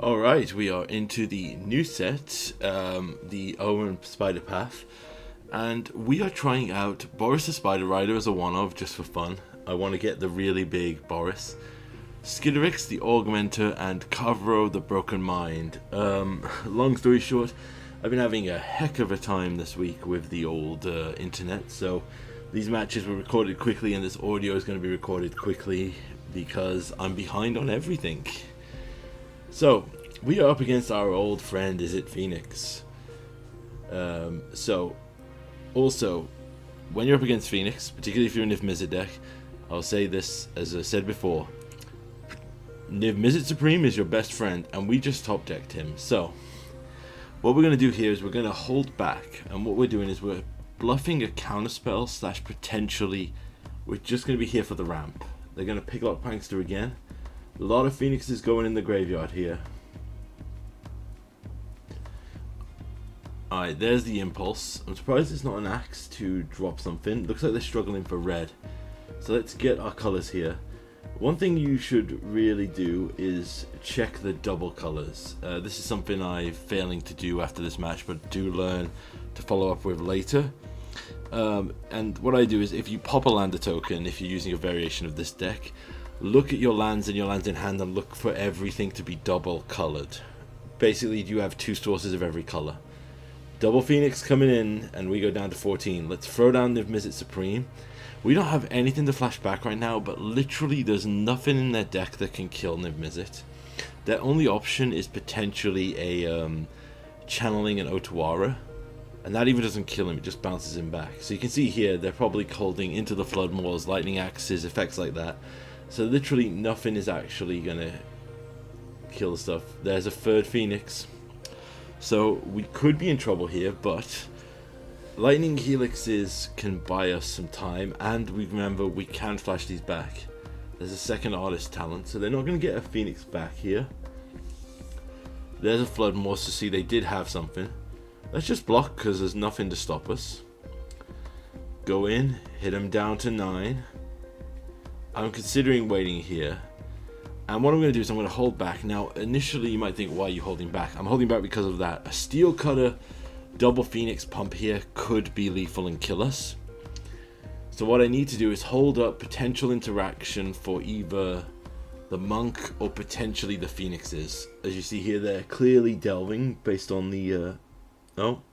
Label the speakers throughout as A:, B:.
A: Alright, we are into the new set, the Owen Spider Path, and we are trying out Boris the Spider Rider as a one-of just for fun. I want to get the really big Boris, Skitterix the Augmenter, and Kavro the Broken Mind. Long story short, I've been having a heck of a time this week with the old internet, so these matches were recorded quickly and this audio is going to be recorded quickly because I'm behind on everything. So, we are up against our old friend Izzet Phoenix. Also, when you're up against Phoenix, particularly if you're in Niv Mizzet deck, I'll say this as I said before. Niv Mizzet Supreme is your best friend, and we just top decked him. So, what we're going to do here is we're going to hold back, and what we're doing is we're bluffing a counterspell / potentially, we're just going to be here for the ramp. They're going to pick up Prankster again. A lot of Phoenixes going in the graveyard here. Alright, there's the Impulse. I'm surprised it's not an Axe to drop something. Looks like they're struggling for red. So let's get our colors here. One thing you should really do is check the double colors. This is something I'm failing to do after this match, but do learn to follow up with later. And what I do is if you pop a lander token, if you're using a variation of this deck, look at your lands and your lands in hand and look for everything to be double colored. Basically, you have two sources of every color. Double Phoenix coming in, and we go down to 14. Let's throw down Niv Mizzet Supreme. We don't have anything to flash back right now, but literally there's nothing in their deck that can kill Niv Mizzet. Their only option is potentially a channeling an Otawara, and that even doesn't kill him, it just bounces him back. So you can see here, they're probably holding Into the Flood Moors, Lightning Axes, effects like that. So literally nothing is actually gonna kill the stuff. There's a third Phoenix. So we could be in trouble here, but Lightning Helixes can buy us some time, and we remember we can flash these back. There's a second Artist Talent, so they're not going to get a Phoenix back here. There's a Flood Moor, so see they did have something. Let's just block because there's nothing to stop us. Go in, hit them down to 9. I'm considering waiting here. And what I'm going to do is I'm going to hold back. Now, initially you might think, why are you holding back? I'm holding back because of that. A Steel Cutter double Phoenix pump here could be lethal and kill us. So what I need to do is hold up potential interaction for either the Monk or potentially the Phoenixes. As you see here, they're clearly delving based on the...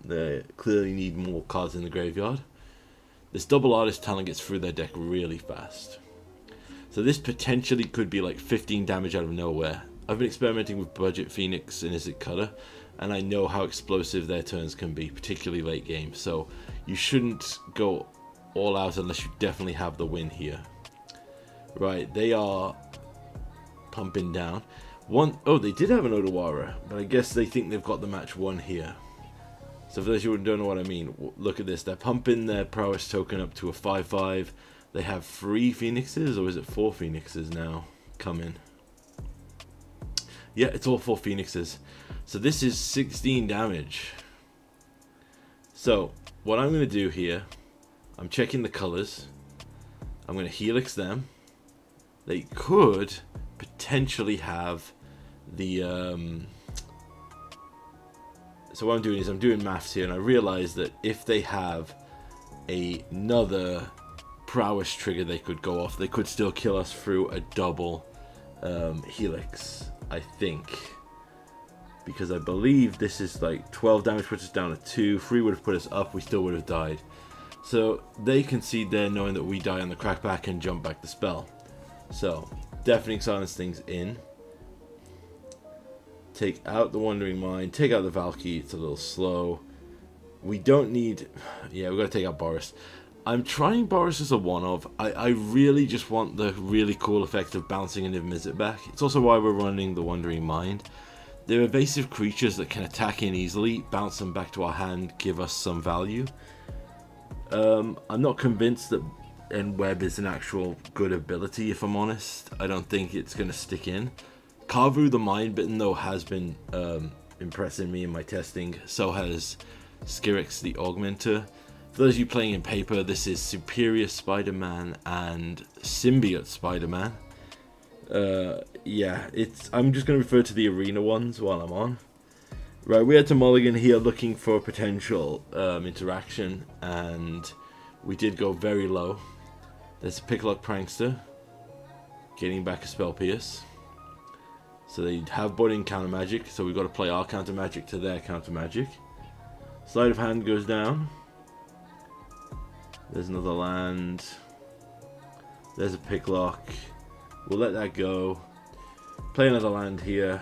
A: they clearly need more cards in the graveyard. This double Artist Talent gets through their deck really fast. So this potentially could be like 15 damage out of nowhere. I've been experimenting with Budget Phoenix and Izzet Cutter, and I know how explosive their turns can be, particularly late game. So you shouldn't go all out unless you definitely have the win here. Right, they are pumping down. They did have an Otawara, but I guess they think they've got the match won here. So for those who don't know what I mean, look at this. They're pumping their prowess token up to a 5/5. They have 3 Phoenixes, or is it 4 Phoenixes now coming? Yeah, it's all 4 Phoenixes. So this is 16 damage. So what I'm going to do here, I'm checking the colors. I'm going to Helix them. They could potentially have the... So what I'm doing is I'm doing maths here, and I realize that if they have another prowess trigger they could go off, they could still kill us through a double Helix, I think. Because I believe this is like 12 damage puts us down to 2, 3 would have put us up, we still would have died. So they concede there knowing that we die on the crackback and jump back the spell. So, Deafening Silence things in. Take out the Wandering Mind, take out the Valky, it's a little slow. We don't need... Yeah, we've got to take out Boris. I'm trying Boris as a one-of. I really just want the really cool effect of bouncing a Niv Mizzet back. It's also why we're running the Wandering Mind. They're evasive creatures that can attack in easily, bounce them back to our hand, give us some value. I'm not convinced that Web is an actual good ability, if I'm honest. I don't think it's going to stick in. Kavu the Mindbitten, though, has been impressing me in my testing. So has Skitterix the Augmenter. For those of you playing in paper, this is Superior Spider-Man and Symbiote Spider-Man. Yeah, I'm just going to refer to the arena ones while I'm on. Right, we had to mulligan here looking for potential interaction, and we did go very low. There's a Picklock Prankster getting back a Spell Pierce. So they have brought in counter magic, so we've got to play our counter magic to their counter magic. Sleight of hand goes down. There's another land. There's a Picklock. We'll let that go. Play another land here.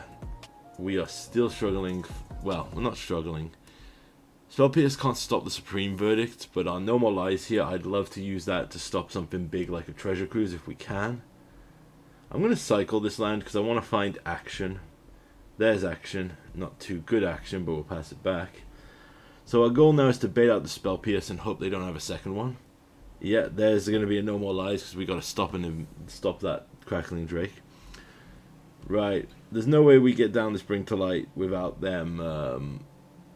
A: We are still struggling. Well, we're not struggling. Spell Pierce can't stop the Supreme Verdict, but our No More Lies here, I'd love to use that to stop something big like a Treasure Cruise if we can. I'm going to cycle this land because I want to find action. There's action. Not too good action, but we'll pass it back. So our goal now is to bait out the Spell Pierce and hope they don't have a second one. Yeah, there's going to be a No More Lies because we got to stop that Crackling Drake. Right, there's no way we get down this Bring to Light without them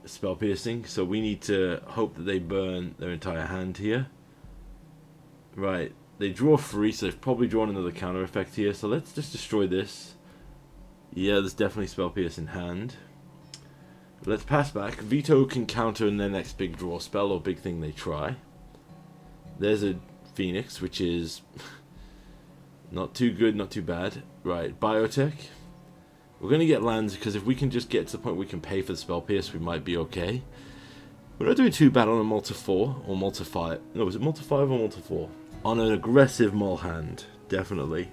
A: Spell Piercing, so we need to hope that they burn their entire hand here. Right, they draw 3, so they've probably drawn another counter effect here, so let's just destroy this. Yeah, there's definitely Spell Pierce in hand. Let's pass back. Veto can counter in their next big draw spell or big thing they try. There's a Phoenix, which is not too good, not too bad. Right, Biotech. We're going to get lands because if we can just get to the point where we can pay for the Spell Pierce, we might be okay. We're not doing too bad on a Multi 4 or Multi 5. No, was it Multi 5 or Multi 4? On an aggressive Mull hand, definitely.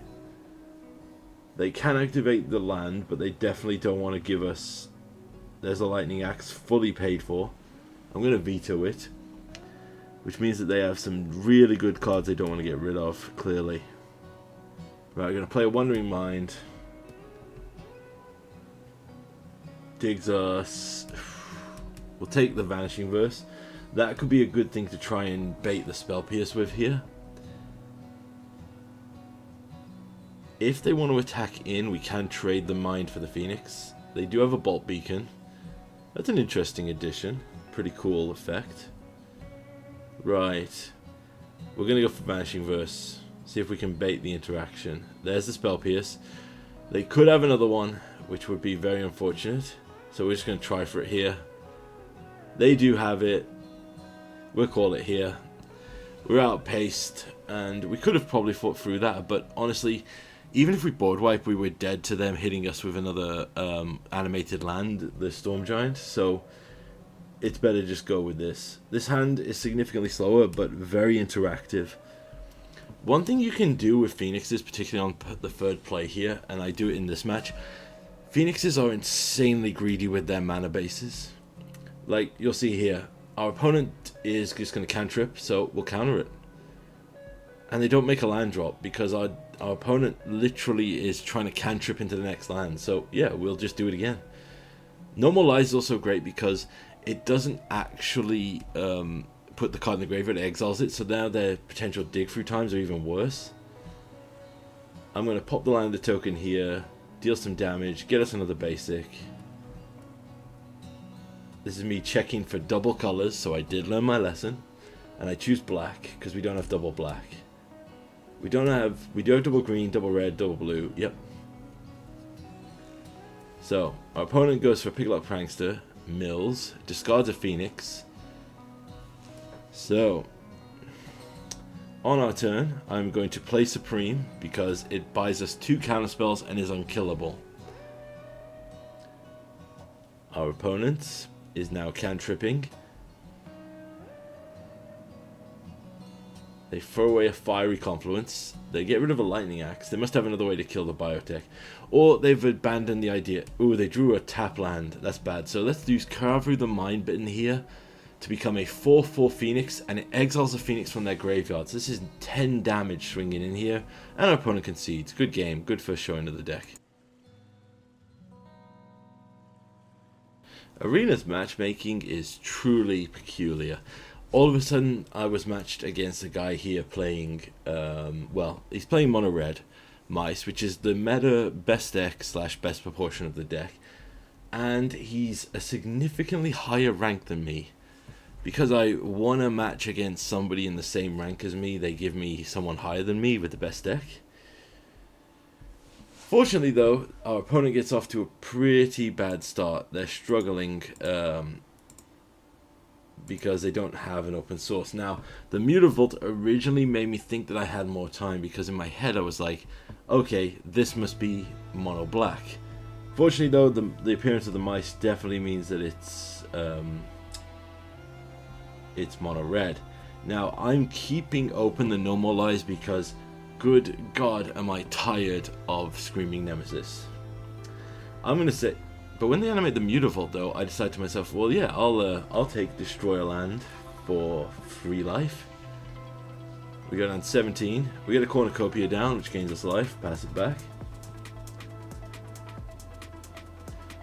A: They can activate the land, but they definitely don't want to give us... There's a Lightning Axe fully paid for. I'm going to veto it. Which means that they have some really good cards they don't want to get rid of, clearly. Right, we're going to play a Wandering Mind. Digs us. We'll take the Vanishing Verse. That could be a good thing to try and bait the Spell Pierce with here. If they want to attack in, we can trade the Mind for the Phoenix. They do have a Bolt Beacon. That's an interesting addition. Pretty cool effect. Right. We're going to go for Vanishing Verse. See if we can bait the interaction. There's the Spell Pierce. They could have another one, which would be very unfortunate. So we're just going to try for it here. They do have it. We'll call it here. We're outpaced, and we could have probably fought through that, but honestly, even if we board wipe, we were dead to them hitting us with another animated land, the Storm Giant, so it's better just go with this. This hand is significantly slower, but very interactive. One thing you can do with Phoenixes, particularly on the third play here, and I do it in this match, Phoenixes are insanely greedy with their mana bases. Like, you'll see here, our opponent is just going to cantrip, so we'll counter it. And they don't make a land drop, because our opponent literally is trying to cantrip into the next land. So, yeah, we'll just do it again. No More Lies is also great because it doesn't actually put the card in the graveyard, it exiles it, so now their potential dig through times are even worse. I'm going to pop the land of the token here, deal some damage, get us another basic. This is me checking for double colors, so I did learn my lesson. And I choose black, because we don't have double black. We do have double green, double red, double blue, yep. So, our opponent goes for Picklock Prankster, mills, discards a Phoenix. So, on our turn, I'm going to play Supreme, because it buys us 2 counterspells and is unkillable. Our opponent is now cantripping. They throw away a Fiery Confluence. They get rid of a Lightning Axe. They must have another way to kill the Biotech. Or they've abandoned the idea. Ooh, they drew a tap land. That's bad. So let's use Carve Through the Mind Bitten here to become a 4/4 Phoenix, and it exiles a Phoenix from their graveyards. This is 10 damage swinging in here, and our opponent concedes. Good game. Good first showing of the deck. Arena's matchmaking is truly peculiar. All of a sudden, I was matched against a guy here playing, well, he's playing mono red mice, which is the meta best deck / best proportion of the deck, and he's a significantly higher rank than me. Because I won a match against somebody in the same rank as me, they give me someone higher than me with the best deck. Fortunately, though, our opponent gets off to a pretty bad start. They're struggling because they don't have an open source. Now, the Mutavault originally made me think that I had more time, because in my head I was like, okay, this must be mono black. Fortunately, though, the appearance of the mice definitely means that it's mono red. Now, I'm keeping open the No More Lies because, good God, am I tired of Screaming Nemesis. I'm gonna say, but when they animate the Mutavault, though, I decide to myself, well, yeah, I'll take Destroy a Land for 3 life. We go down 17. We get a Cornucopia down, which gains us life. Pass it back.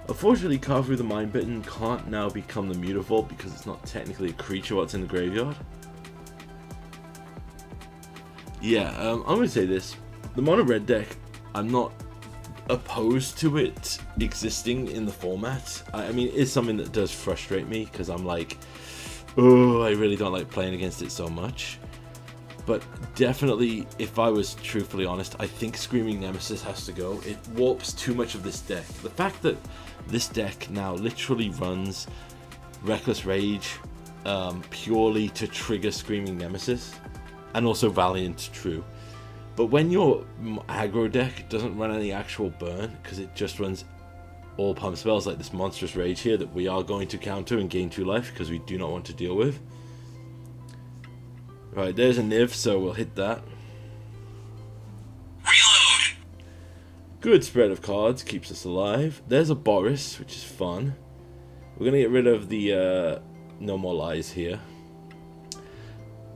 A: Unfortunately, Carve Through the Mindbitten can't now become the Mutavault because it's not technically a creature what's in the graveyard. Yeah, I'm going to say this. The mono red deck, I'm not opposed to it existing in the format. I mean, it's something that does frustrate me because I'm like, oh, I really don't like playing against it so much. But definitely, if I was truthfully honest, I think Screaming Nemesis has to go. It warps too much of this deck. The fact that this deck now literally runs Reckless Rage purely to trigger Screaming Nemesis, and also Valiant True. But when your aggro deck doesn't run any actual burn, because it just runs all pump spells like this Monstrous Rage here that we are going to counter and gain 2 life because we do not want to deal with. Right, there's a Niv, so we'll hit that.
B: Reload.
A: Good spread of cards, keeps us alive. There's a Boris, which is fun. We're going to get rid of the No More Lies here.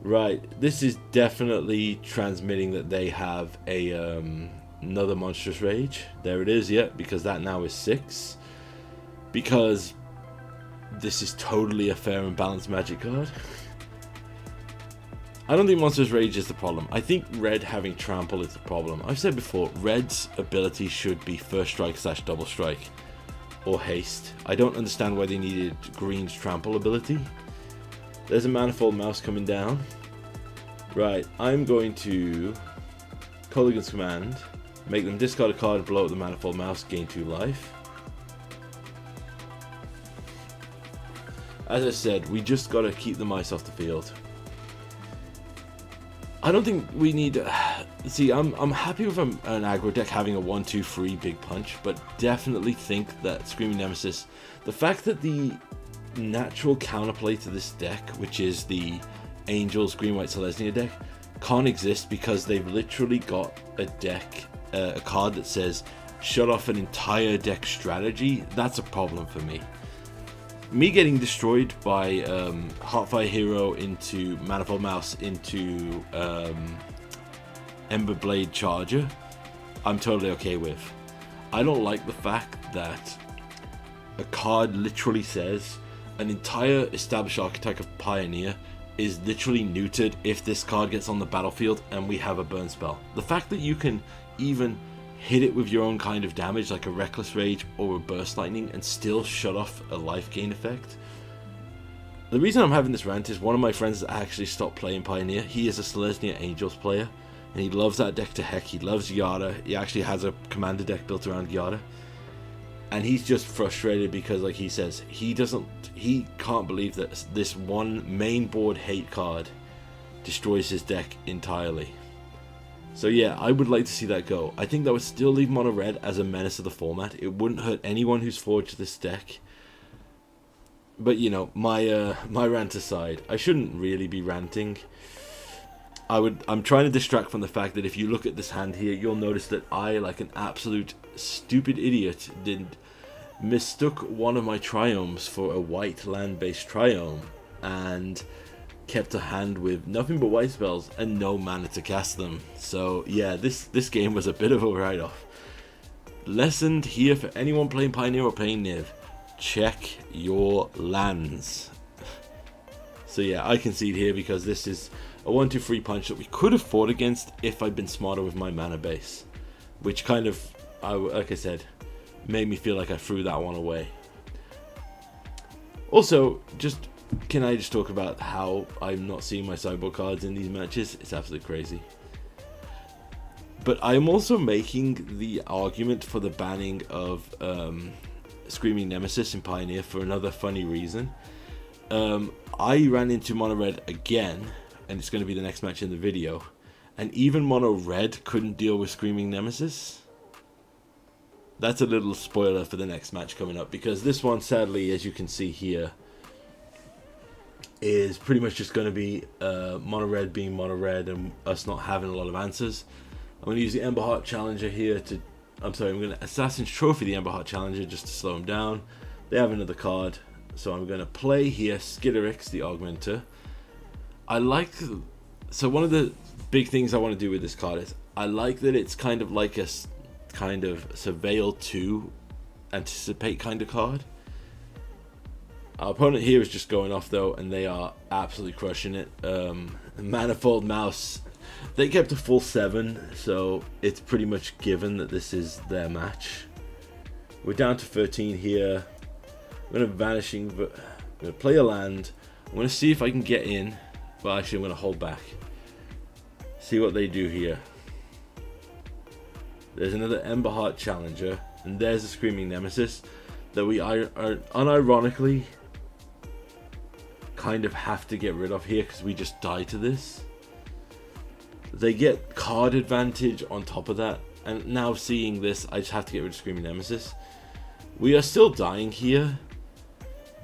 A: Right, this is definitely transmitting that they have a another Monstrous Rage. There it is, yeah, because that now is 6. Because this is totally a fair and balanced Magic card. I don't think Monstrous Rage is the problem. I think red having Trample is the problem. I've said before, red's ability should be First Strike / Double Strike or Haste. I don't understand why they needed green's Trample ability. There's a Manifold Mouse coming down. Right, I'm going to Kolaghan's Command, make them discard a card, blow up the Manifold Mouse, gain 2 life. As I said, we just gotta keep the mice off the field. I don't think we need... See, I'm happy with an aggro deck having a 1-2-3 big punch, but definitely think that Screaming Nemesis... The fact that the natural counterplay to this deck, which is the Angels Green-White Selesnya deck, can't exist because they've literally got a deck, a card that says shut off an entire deck strategy. That's a problem for me. Me getting destroyed by Heartfire Hero into Manifold Mouse into Emberblade Charger, I'm totally okay with. I don't like the fact that a card literally says an entire established archetype of Pioneer is literally neutered if this card gets on the battlefield and we have a burn spell. The fact that you can even hit it with your own kind of damage like a Reckless Rage or a Burst Lightning and still shut off a life gain effect. The reason I'm having this rant is one of my friends that actually stopped playing Pioneer. He is a Selesnya Angels player and he loves that deck to heck. He loves Yara. He actually has a commander deck built around Yara. And he's just frustrated because, like he says, he can't believe that this one main board hate card destroys his deck entirely. So yeah, I would like to see that go. I think that would still leave mono red as a menace of the format. It wouldn't hurt anyone who's forged this deck. But you know, my rant aside, I shouldn't really be ranting. I'm trying to distract from the fact that if you look at this hand here, you'll notice that I, like an absolute stupid idiot, mistook one of my triomes for a white land-based triome and kept a hand with nothing but white spells and no mana to cast them. So yeah, this game was a bit of a write-off. Lesson here for anyone playing Pioneer or playing Niv: check your lands. So yeah, I concede here because this is a 1-2-3 punch that we could have fought against if I'd been smarter with my mana base, which kind of, like I said, made me feel like I threw that one away. Also, can I just talk about how I'm not seeing my sideboard cards in these matches? It's absolutely crazy. But I'm also making the argument for the banning of Screaming Nemesis in Pioneer for another funny reason. I ran into Mono Red again, and it's going to be the next match in the video, and even Mono Red couldn't deal with Screaming Nemesis. That's a little spoiler for the next match coming up, because this one, sadly, as you can see here, is pretty much just going to be Mono Red being Mono Red and us not having a lot of answers. I'm going to use the Ember Heart Challenger here to... I'm going to Assassin's Trophy the Ember Heart Challenger just to slow him down. They have another card, so I'm going to play here Skitterix the Augmenter. So one of the big things I want to do with this card is I like that it's kind of like a kind of Surveil 2 Anticipate kind of card. Our opponent here is just going off though, and they are absolutely crushing it. Manifold Mouse, they kept a full 7, so it's pretty much given that this is their match. We're down to 13 here. I'm going to play a land. I'm going to see if I can get in. Well, actually, I'm going to hold back. See what they do here. There's another Ember Heart Challenger, and there's a Screaming Nemesis that we are unironically kind of have to get rid of here because we just die to this. They get card advantage on top of that, and now seeing this, I just have to get rid of Screaming Nemesis. We are still dying here,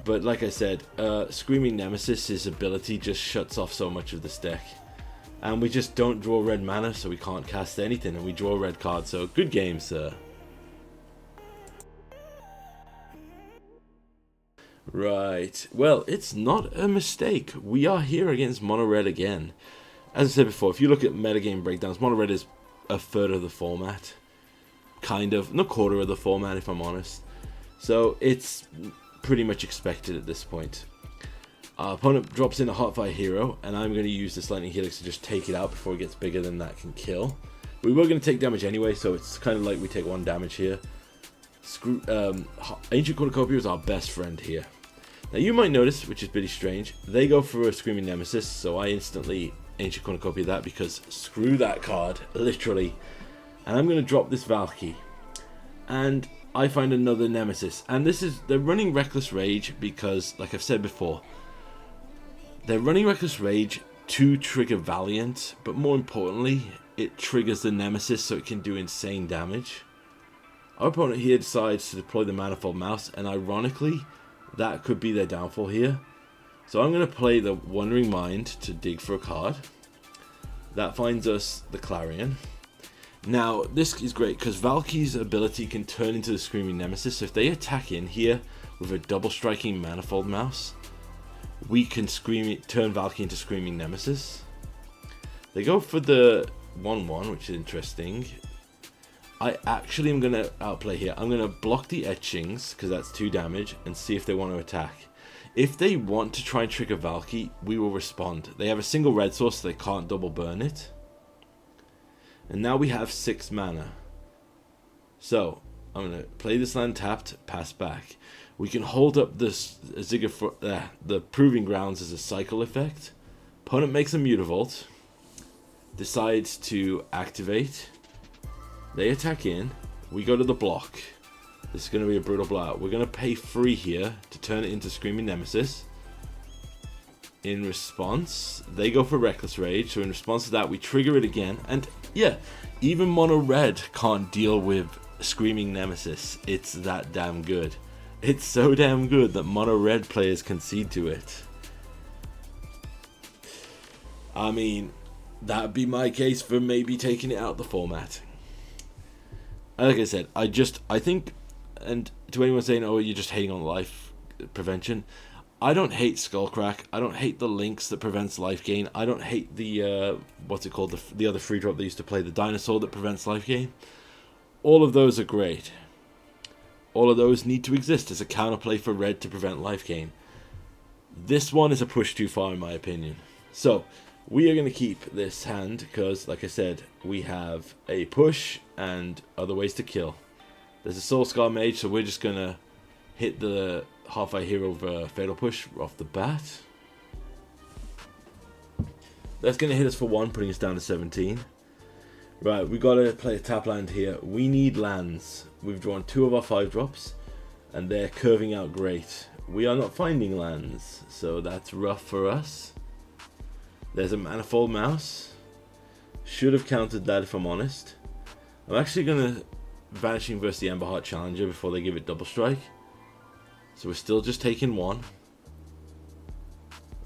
A: but like I said, Screaming Nemesis' ability just shuts off so much of this deck. And we just don't draw red mana, so we can't cast anything, and we draw a red card, so good game, sir. Right, well, it's not a mistake. We are here against Mono Red again. As I said before, if you look at metagame breakdowns, Mono Red is a third of the format. Kind of, not quarter of the format if I'm honest. So it's pretty much expected at this point. Our opponent drops in a Heartfire Hero, and I'm going to use this Lightning Helix to just take it out before it gets bigger than that can kill. We were going to take damage anyway, so it's kind of like we take 1 damage here. Ancient Cornucopia is our best friend here. Now you might notice, which is pretty strange, they go for a Screaming Nemesis, so I instantly Ancient Cornucopia that because screw that card, literally. And I'm going to drop this Valky. And I find another Nemesis. And they're running Reckless Rage because, like I've said before, they're running Reckless Rage to trigger Valiant, but more importantly, it triggers the Nemesis so it can do insane damage. Our opponent here decides to deploy the Manifold Mouse, and ironically, that could be their downfall here. So I'm going to play the Wandering Mind to dig for a card. That finds us the Clarion. Now, this is great because Valky's ability can turn into the Screaming Nemesis. So if they attack in here with a double striking Manifold Mouse, we can turn Valky into Screaming Nemesis. They go for the 1/1, which is interesting. I actually am going to outplay here. I'm going to block the Etchings, because that's 2 damage, and see if they want to attack. If they want to try and trigger Valky, we will respond. They have a single red source, so they can't double burn it. And now we have 6 mana. So, I'm going to play this land tapped, pass back. We can hold up this the Proving Grounds as a cycle effect. Opponent makes a Mutavault. Decides to activate. They attack in. We go to the block. This is going to be a brutal blowout. We're going to pay 3 here to turn it into Screaming Nemesis. In response, they go for Reckless Rage. So in response to that, we trigger it again. And yeah, even Mono Red can't deal with Screaming Nemesis. It's that damn good. It's so damn good that Mono Red players concede to it. I mean, that'd be my case for maybe taking it out the format. Like I said, I think, and to anyone saying, oh, you're just hating on life prevention, I don't hate Skullcrack. I don't hate the links that prevents life gain. I don't hate the, what's it called, the other free drop they used to play, the dinosaur that prevents life gain. All of those are great. All of those need to exist as a counterplay for red to prevent life gain. This one is a push too far in my opinion. So, we are going to keep this hand because, like I said, we have a push and other ways to kill. There's a Soul Scar Mage, so we're just going to hit the Heartfire Hero with Fatal Push off the bat. That's going to hit us for 1, putting us down to 17. Right, we gotta play a tap land here. We need lands. We've drawn 2 of our 5 drops, and they're curving out great. We are not finding lands, so that's rough for us. There's a Manifold Mouse. Should have countered that if I'm honest. I'm actually gonna Vanishing versus the Emberheart Challenger before they give it double strike. So we're still just taking 1.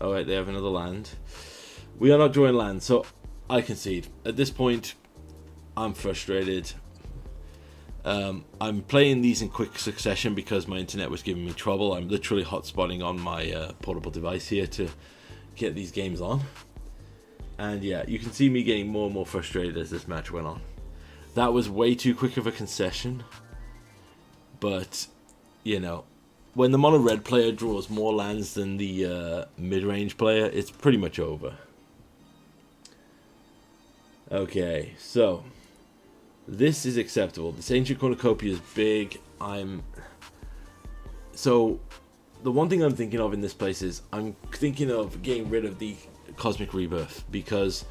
A: Alright, they have another land. We are not drawing land, so I concede. At this point, I'm frustrated. I'm playing these in quick succession because my internet was giving me trouble. I'm literally hotspotting on my portable device here to get these games on. And yeah, you can see me getting more and more frustrated as this match went on. That was way too quick of a concession. But, you know, when the mono red player draws more lands than the mid-range player, it's pretty much over. Okay, so this is acceptable. This Ancient Cornucopia is big. So the one thing I'm thinking of in this place is I'm thinking of getting rid of the Cosmic Rebirth, because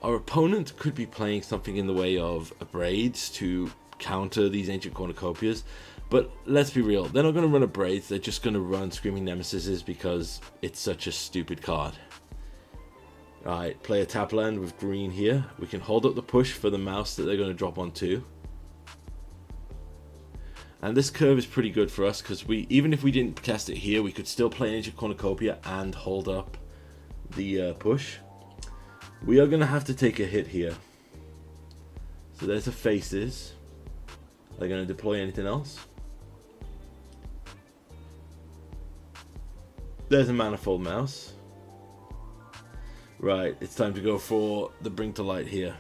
A: our opponent could be playing something in the way of Braids to counter these Ancient Cornucopias. But let's be real, they're not going to run a Braids, they're just going to run Screaming Nemesises because it's such a stupid card. Alright, play a tap land with green here. We can hold up the push for the mouse that they're going to drop on 2. And this curve is pretty good for us because even if we didn't cast it here, we could still play Ancient Cornucopia and hold up the push. We are going to have to take a hit here. So there's the faces. Are they going to deploy anything else? There's a Manifold Mouse. Right, it's time to go for the Bring to Light here.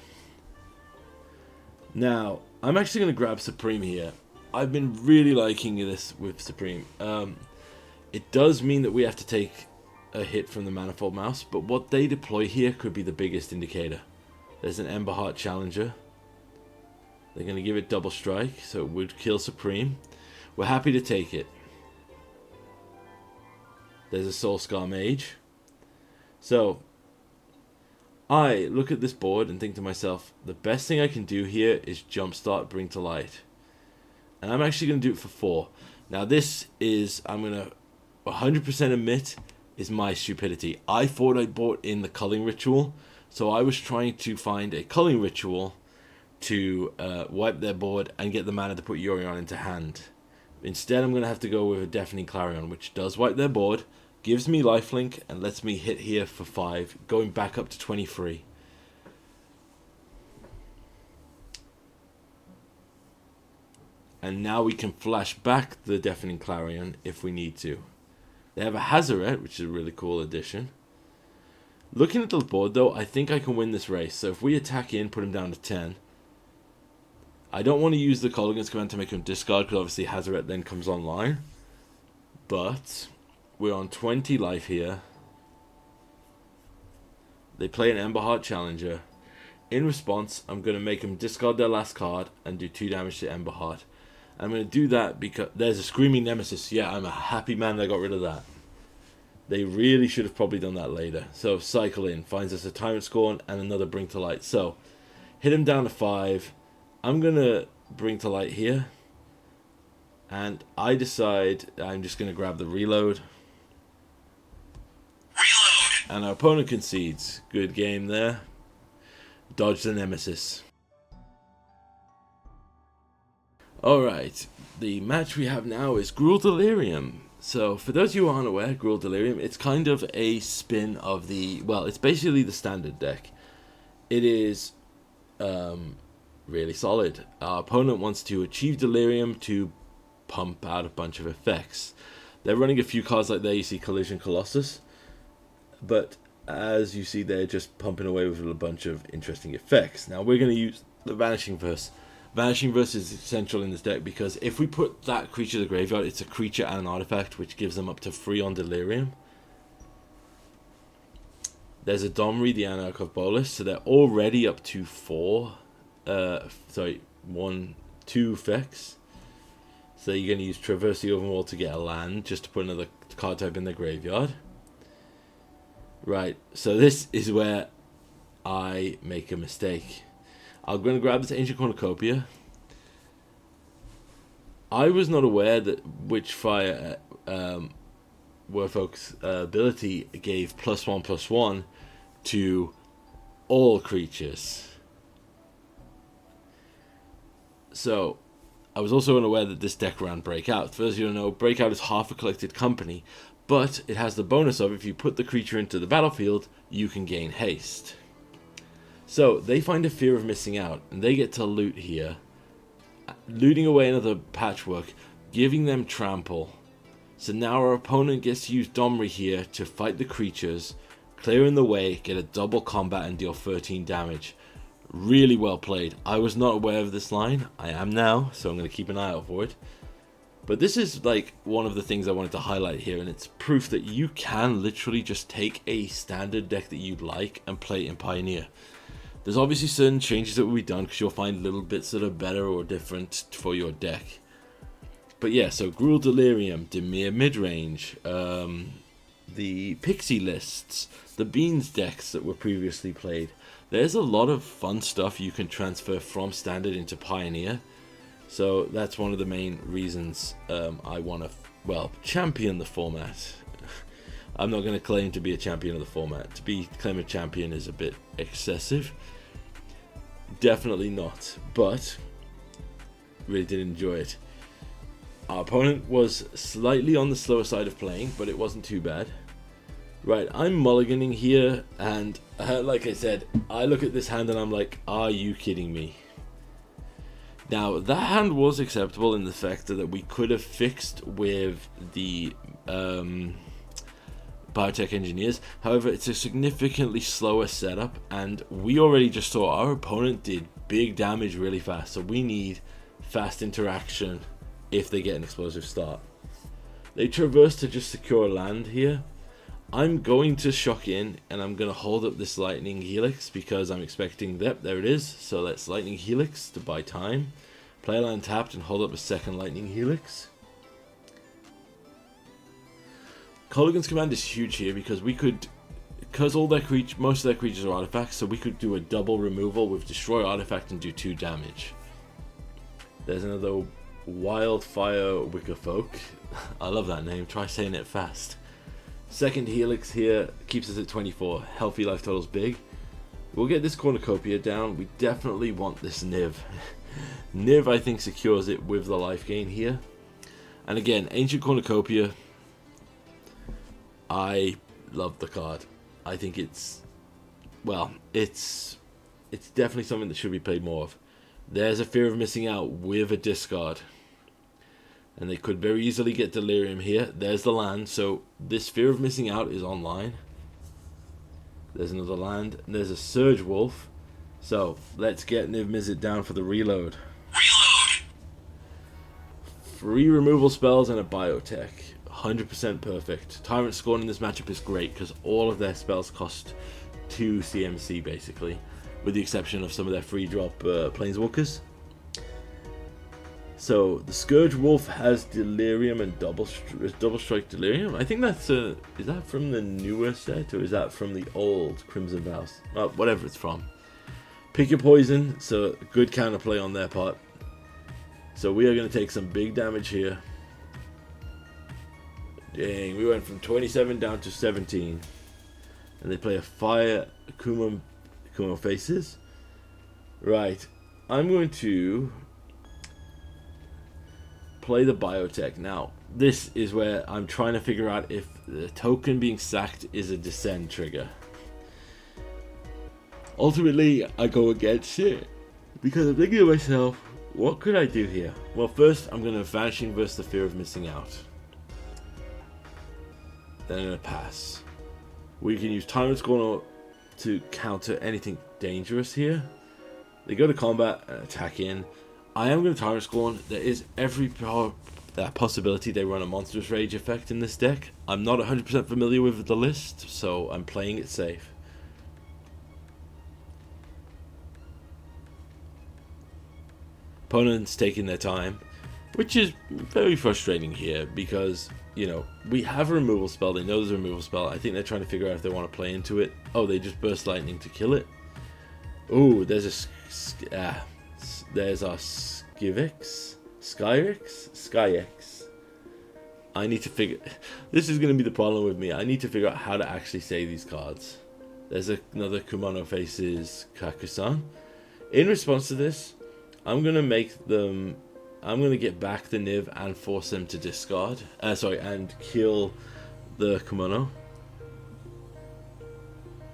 A: Now, I'm actually going to grab Supreme here. I've been really liking this with Supreme. It does mean that we have to take a hit from the Manifold Mouse, but what they deploy here could be the biggest indicator. There's an Emberheart Challenger. They're going to give it double strike, so it would kill Supreme. We're happy to take it. There's a Soul Scar Mage. So I look at this board and think to myself, the best thing I can do here is Jumpstart Bring to Light. And I'm actually going to do it for 4. Now this is, I'm going to 100% admit, is my stupidity. I thought I bought in the Culling Ritual, so I was trying to find a Culling Ritual to wipe their board and get the mana to put Yorion into hand. Instead, I'm going to have to go with a Deafening Clarion, which does wipe their board, gives me lifelink, and lets me hit here for 5, going back up to 23. And now we can flash back the Deafening Clarion if we need to. They have a Hazoret, which is a really cool addition. Looking at the board, though, I think I can win this race. So if we attack in, put him down to 10. I don't want to use the Kolaghan's command to make him discard, because obviously Hazoret then comes online. But we're on 20 life here. They play an Emberheart Challenger. In response, I'm going to make them discard their last card and do 2 damage to Emberheart. I'm going to do that because there's a Screaming Nemesis. Yeah, I'm a happy man that I got rid of that. They really should have probably done that later. So cycle in, finds us a Tyrant Scorn and another Bring to Light. So hit him down to 5. I'm going to Bring to Light here. And I decide I'm just going to grab the reload. And our opponent concedes. Good game there. Dodge the Nemesis. Alright, the match we have now is Gruul Delirium. So, for those of you who aren't aware, Gruul Delirium, it's kind of a spin of the, well, it's basically the standard deck. It is really solid. Our opponent wants to achieve Delirium to pump out a bunch of effects. They're running a few cards like there, you see Collision Colossus. But, as you see, they're just pumping away with a bunch of interesting effects. Now, we're going to use the Vanishing Verse. Vanishing Verse is essential in this deck because if we put that creature to the graveyard, it's a creature and an artifact, which gives them up to 3 on Delirium. There's a Domri, the Anarch of Bolas, so they're already up to 2 effects. So you're going to use Traverse the Overworld to get a land, just to put another card type in the graveyard. Right, so this is where I make a mistake. I'm going to grab this Ancient Cornucopia. I was not aware that Witchfire Werfolk's ability gave +1/+1 to all creatures. So, I was also unaware that this deck ran Breakout. First, you don't know, Breakout is half a collected company, but it has the bonus of if you put the creature into the battlefield, you can gain haste. So, they find a fear of missing out, and they get to loot here. Looting away another patchwork, giving them trample. So now our opponent gets to use Domri here to fight the creatures, clearing the way, get a double combat and deal 13 damage. Really well played. I was not aware of this line. I am now, so I'm going to keep an eye out for it. But this is like one of the things I wanted to highlight here, and it's proof that you can literally just take a standard deck that you like and play it in Pioneer. There's obviously certain changes that will be done because you'll find little bits that are better or different for your deck. But yeah, so Gruul Delirium, Dimir midrange, the Pixie lists, the Beans decks that were previously played. There's a lot of fun stuff you can transfer from Standard into Pioneer. So that's one of the main reasons I want to, well, champion the format. I'm not going to claim to be a champion of the format. To claim a champion is a bit excessive. Definitely not, but really did enjoy it. Our opponent was slightly on the slower side of playing, but it wasn't too bad. Right, I'm mulliganing here, and like I said, I look at this hand and I'm like, are you kidding me? Now, that hand was acceptable in the fact that we could have fixed with the Biotech Engineers. However, it's a significantly slower setup, and we already just saw our opponent did big damage really fast, so we need fast interaction if they get an explosive start. They traverse to just secure land here. I'm going to shock in, and I'm going to hold up this Lightning Helix because I'm expecting that. There it is. So let's Lightning Helix to buy time. Play a land tapped and hold up a second Lightning Helix. Colligan's Command is huge here because we could, because most of their creatures are artifacts, so we could do a double removal with Destroy Artifact and do 2 damage. There's another Wildfire Wickerfolk. I love that name. Try saying it fast. Second Helix here keeps us at 24. Healthy life total's big. We'll get this Cornucopia down. We definitely want this Niv. Niv, I think, secures it with the life gain here. And again, Ancient Cornucopia. I love the card. I think it's, well, it's definitely something that should be played more of. There's a fear of missing out with a discard. And they could very easily get Delirium here. There's the land, so this fear of missing out is online. There's another land, and there's a Surge Wolf. So, let's get Niv Mizzet down for the reload. Reload! 3 removal spells and a Biotech. 100% perfect. Tyrant Scorn in this matchup is great because all of their spells cost 2 CMC basically, with the exception of some of their free drop Planeswalkers. So the Scourge Wolf has Delirium and Double Strike Delirium. I think that's is that from the newer set or is that from the old Crimson Vows? Whatever it's from. Pick your poison, so good counterplay on their part. So we are going to take some big damage here. Dang, we went from 27 down to 17. And they play a Fire Kuma Faces. Right, I'm going to play the Biotech. Now, this is where I'm trying to figure out if the token being sacked is a Descend trigger. Ultimately, I go against it because I'm thinking to myself, what could I do here? Well, first, I'm going to Vanishing versus the fear of missing out. Then I'm going to pass. We can use Tyrant Scorn to counter anything dangerous here. They go to combat and attack in. I am going to Tyrant Scorn. There is every possibility they run a Monstrous Rage effect in this deck. I'm not 100% familiar with the list, so I'm playing it safe. Opponents taking their time, which is very frustrating here because, you know, we have a removal spell. They know there's a removal spell. I think they're trying to figure out if they want to play into it. Oh, they just burst lightning to kill it. Ooh, there's there's our Skyrix. I need to figure. This is going to be the problem with me. I need to figure out how to actually say these cards. There's another Kumano faces Kakusan. In response to this, I'm going to make them. I'm going to get back the Niv and force them to discard. And kill the Kumano.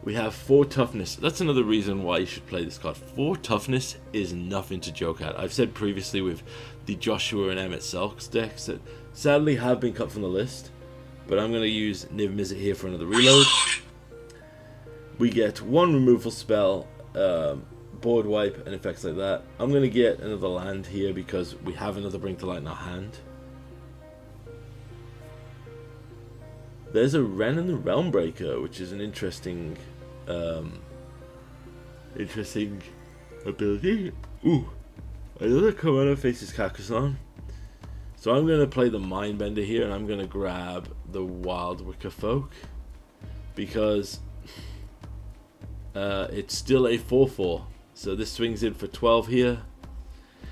A: We have 4 toughness. That's another reason why you should play this card. 4 toughness is nothing to joke at. I've said previously with the Joshua and Emmett Selks decks that sadly have been cut from the list. But I'm going to use Niv Mizzet here for another reload. We get 1 removal spell, board wipe, and effects like that. I'm going to get another land here because we have another Bring to Light in our hand. There's a Ren and the Realmbreaker, which is an interesting ability. Ooh, another Kumano faces Kakusan. So I'm going to play the Mindbender here, and I'm going to grab the Wild Wicker Folk because it's still a 4/4. So this swings in for 12 here.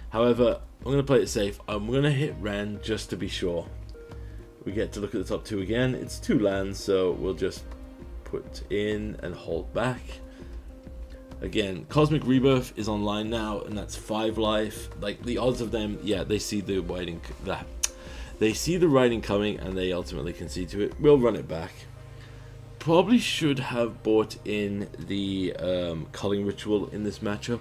A: However, I'm going to play it safe. I'm going to hit Ren just to be sure. We get to look at the top 2 again. It's 2 lands, so we'll just put in and hold back. Again, Cosmic Rebirth is online now, and that's 5 life. Like, the odds of them, yeah, they see the writing, they see the writing coming, and they ultimately concede to it. We'll run it back. Probably should have bought in the culling ritual in this matchup.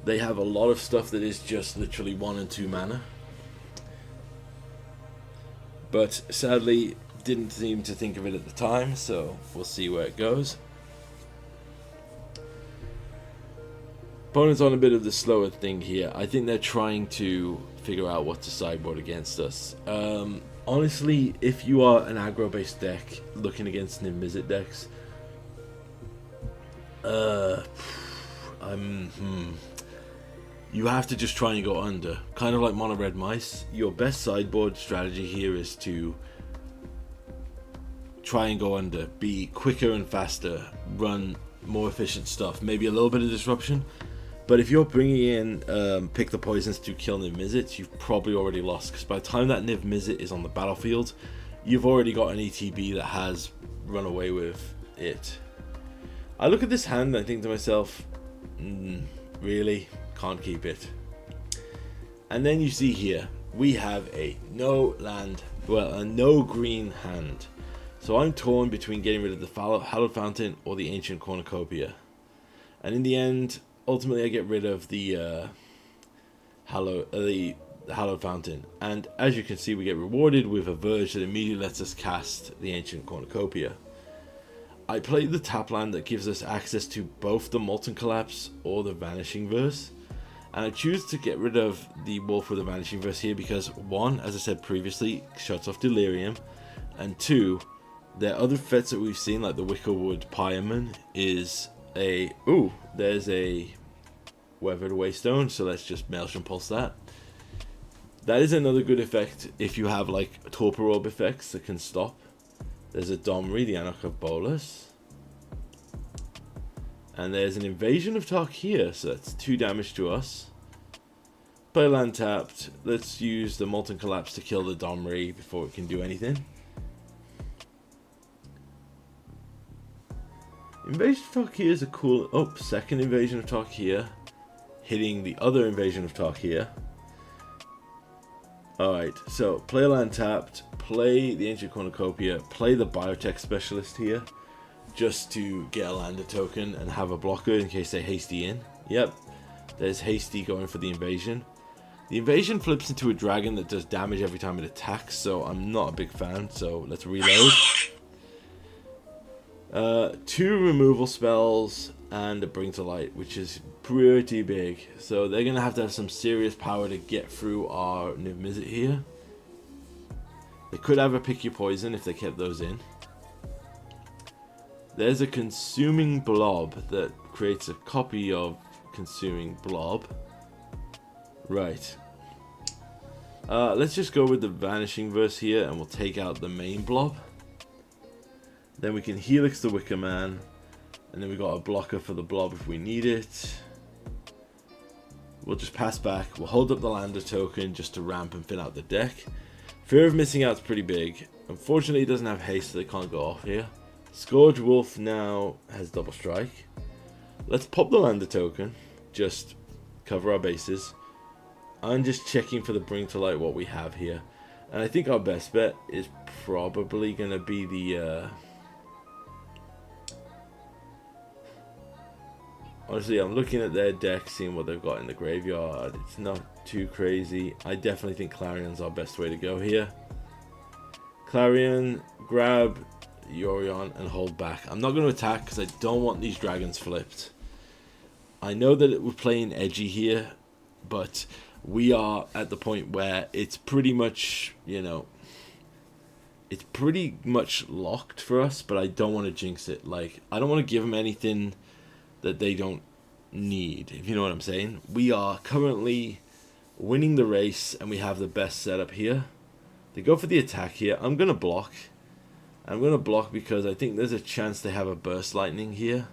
A: They have a lot of stuff that is just literally 1 and 2 mana. But sadly, didn't seem to think of it at the time, so we'll see where it goes. Opponent's on a bit of the slower thing here. I think they're trying to figure out what to sideboard against us. Honestly, if you are an aggro-based deck looking against Niv Mizzet decks, you have to just try and go under. Kind of like Mono Red Mice. Your best sideboard strategy here is to try and go under. Be quicker and faster. Run more efficient stuff. Maybe a little bit of disruption. But if you're bringing in Pick the Poisons to kill Niv Mizzet, you've probably already lost. Because by the time that Niv Mizzet is on the battlefield, you've already got an ETB that has run away with it. I look at this hand and I think to myself, really? Can't keep it. And then you see here, we have a no green hand. So I'm torn between getting rid of the Hallowed Fountain or the Ancient Cornucopia. And in the end, ultimately I get rid of the Hallowed Fountain. And as you can see, we get rewarded with a Verge that immediately lets us cast the Ancient Cornucopia. I play the tap land that gives us access to both the Molten Collapse or the Vanishing Verse. And I choose to get rid of the Wolf with the Vanishing Verse here because 1, as I said previously, shuts off Delirium. And 2, there are other threats that we've seen like the Wickerwood Pyreman is a... Ooh, there's a Weathered Waystone, so let's just Maelstrom Pulse that. That is another good effect if you have like Torpor Orb effects that can stop. There's a Domri, the Anarch of Bolas. And there's an Invasion of Tarkir, so that's 2 damage to us. Play land tapped. Let's use the Molten Collapse to kill the Domri before it can do anything. Invasion of Tarkir is a cool... Oh, second Invasion of Tarkir. Hitting the other Invasion of Tarkir. Alright, so play land tapped. Play the Ancient Cornucopia. Play the Biotech Specialist here. Just to get a lander token and have a blocker in case they hasty in. Yep, there's hasty going for the invasion. The invasion flips into a dragon that does damage every time it attacks, so I'm not a big fan, so let's reload. 2 removal spells and a Bring to Light, which is pretty big. So they're going to have some serious power to get through our Niv Mizzet here. They could have a Pick Your Poison if they kept those in. There's a Consuming Blob that creates a copy of Consuming Blob. Right. Let's just go with the Vanishing Verse here and we'll take out the main blob. Then we can Helix the Wicker Man. And then we got a blocker for the blob if we need it. We'll just pass back. We'll hold up the lander token just to ramp and fill out the deck. Fear of missing out is pretty big. Unfortunately, it doesn't have haste, so they can't go off here. Scourge Wolf now has double strike. Let's pop the lander token. Just cover our bases. I'm just checking for the Bring to Light what we have here. And I think our best bet is probably going to be the... Honestly, I'm looking at their deck, seeing what they've got in the graveyard. It's not too crazy. I definitely think Clarion's our best way to go here. Clarion, grab Yorion and hold back. I'm not going to attack because I don't want these dragons flipped. I know that we're playing edgy here, but we are at the point where it's pretty much, you know, it's pretty much locked for us, but I don't want to jinx it. Like, I don't want to give them anything that they don't need, if you know what I'm saying. We are currently winning the race and we have the best setup here. They go for the attack here. I'm going to block. I'm going to block because I think there's a chance they have a burst lightning here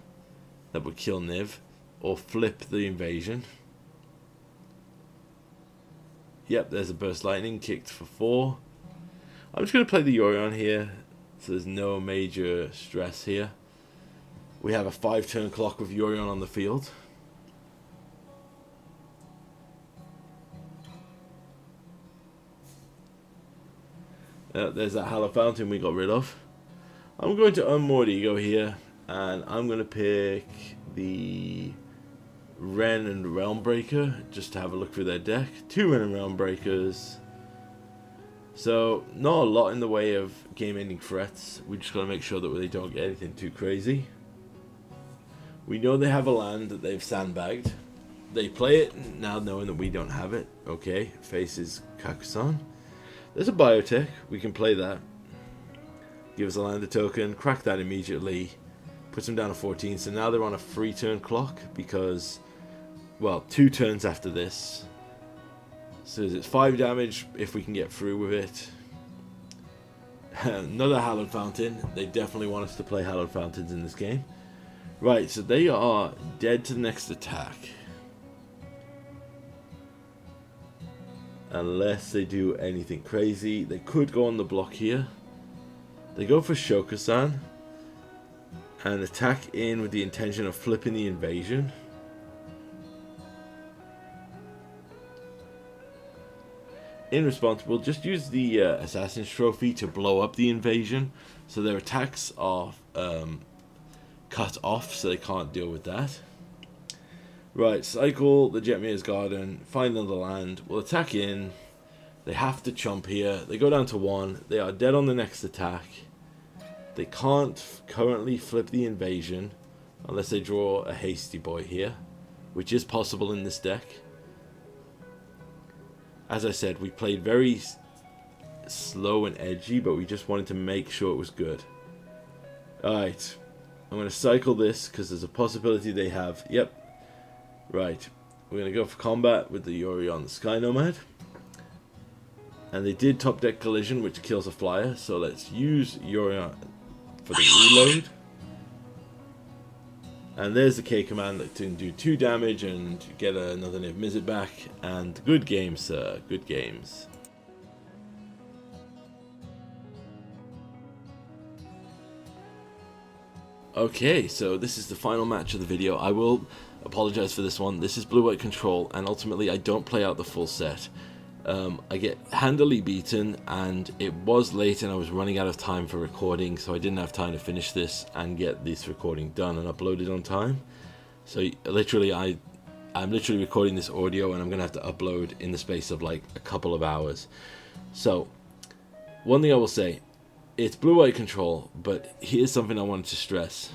A: that would kill Niv or flip the invasion. Yep, there's a burst lightning kicked for 4. I'm just going to play the Yorion here so there's no major stress here. We have a 5-turn clock with Yorion on the field. There's that Hallow Fountain we got rid of. I'm going to Unmoored Ego here, and I'm going to pick the Ren and Realm Breaker just to have a look through their deck. 2 Ren and Realm Breakers. So, not a lot in the way of game-ending threats. We just got to make sure that they don't get anything too crazy. We know they have a land that they've sandbagged. They play it now knowing that we don't have it. Okay, faces Kakusan. There's a biotech. We can play that. Give us a lander token. Crack that immediately. Puts them down to 14. So now they're on a 3-turn clock because, well, 2 turns after this. So it's 5 damage if we can get through with it. Another Hallowed Fountain. They definitely want us to play Hallowed Fountains in this game. Right, so they are dead to the next attack. Unless they do anything crazy. They could go on the block here. They go for Shokusan and attack in with the intention of flipping the invasion. In response, we'll just use the Assassin's Trophy to blow up the invasion. So their attacks are... cut off so they can't deal with that. Right, cycle the Jetmir's Garden, find another land, we'll attack in. They have to chomp here. They go down to 1. They are dead on the next attack. They can't currently flip the invasion unless they draw a Hasty Boy here, which is possible in this deck. As I said, we played very slow and edgy, but we just wanted to make sure it was good. Alright. I'm going to cycle this because there's a possibility they have... Yep. Right. We're going to go for combat with the Yorion Sky Nomad. And they did top deck Collision, which kills a flyer. So let's use Yorion for the reload. And there's the K command that can do 2 damage and get another Niv Mizzet back. And good games, sir. Good games. Okay, so this is the final match of the video. I will apologize for this one. This is Blue-White Control, and ultimately I don't play out the full set. I get handily beaten, and it was late and I was running out of time for recording, so I didn't have time to finish this and get this recording done and uploaded on time. So literally, I'm literally recording this audio and I'm going to have to upload in the space of like a couple of hours. So, one thing I will say, it's Blue-White Control, but here's something I wanted to stress.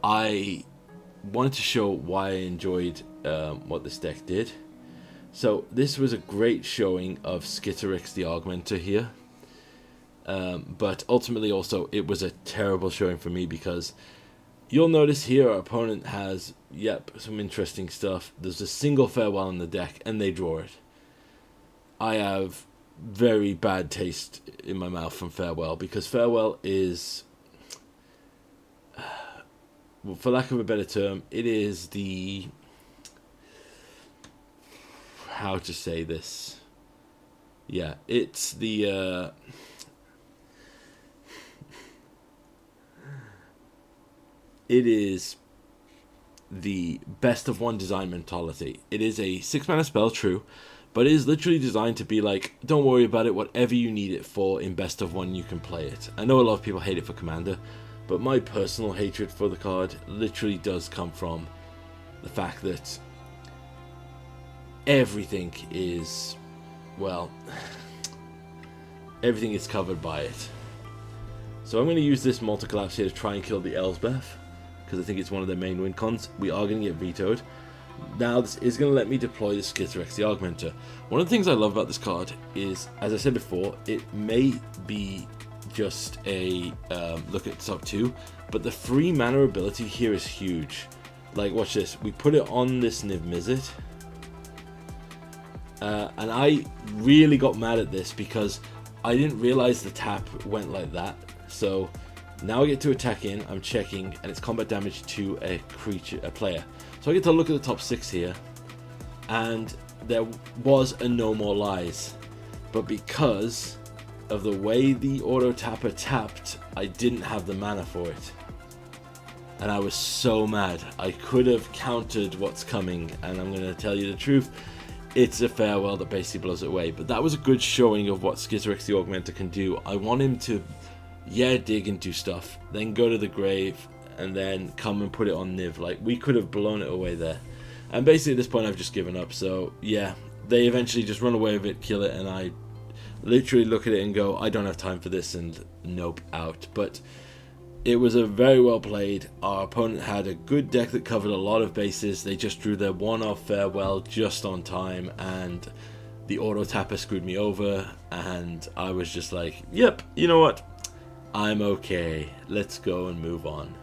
A: I wanted to show why I enjoyed what this deck did. So this was a great showing of Skitterix the Augmenter here. But ultimately also it was a terrible showing for me because you'll notice here our opponent has, yep, some interesting stuff. There's a single Farewell in the deck and they draw it. I have very bad taste in my mouth from Farewell because Farewell is for lack of a better term, it is the, how to say this? Yeah, it's the it is the best of one design mentality. It is a 6-mana spell, true, but it is literally designed to be like, don't worry about it, whatever you need it for in best of one, you can play it. I know a lot of people hate it for Commander, but my personal hatred for the card literally does come from the fact that everything is, well, everything is covered by it. So I'm going to use this multi-collapse here to try and kill the Elsbeth, because I think it's one of their main win cons. We are going to get vetoed. Now this is going to let me deploy the Skitterix, the Augmenter. One of the things I love about this card is, as I said before, it may be just a look at top 2, but the free mana ability here is huge. Like, watch this. We put it on this Niv Mizzet, and I really got mad at this because I didn't realize the tap went like that. So now I get to attack in, I'm checking, and it's combat damage to a creature, a player. So I get to look at the top 6 here, and there was a No More Lies, but because of the way the auto tapper tapped, I didn't have the mana for it, and I was so mad. I could have countered what's coming, and I'm going to tell you the truth, it's a farewell that basically blows it away. But that was a good showing of what Skitterix the Augmenter can do. I want him to, yeah, dig and do stuff, then go to the grave, and then come and put it on Niv. Like, we could have blown it away there. And basically at this point I've just given up. So yeah, they eventually just run away with it, kill it, and I literally look at it and go, I don't have time for this, and nope, out. But it was a very well played. Our opponent had a good deck that covered a lot of bases. They just drew their one-off farewell just on time, and the auto tapper screwed me over, and I was just like, yep, you know what? I'm okay. Let's go and move on.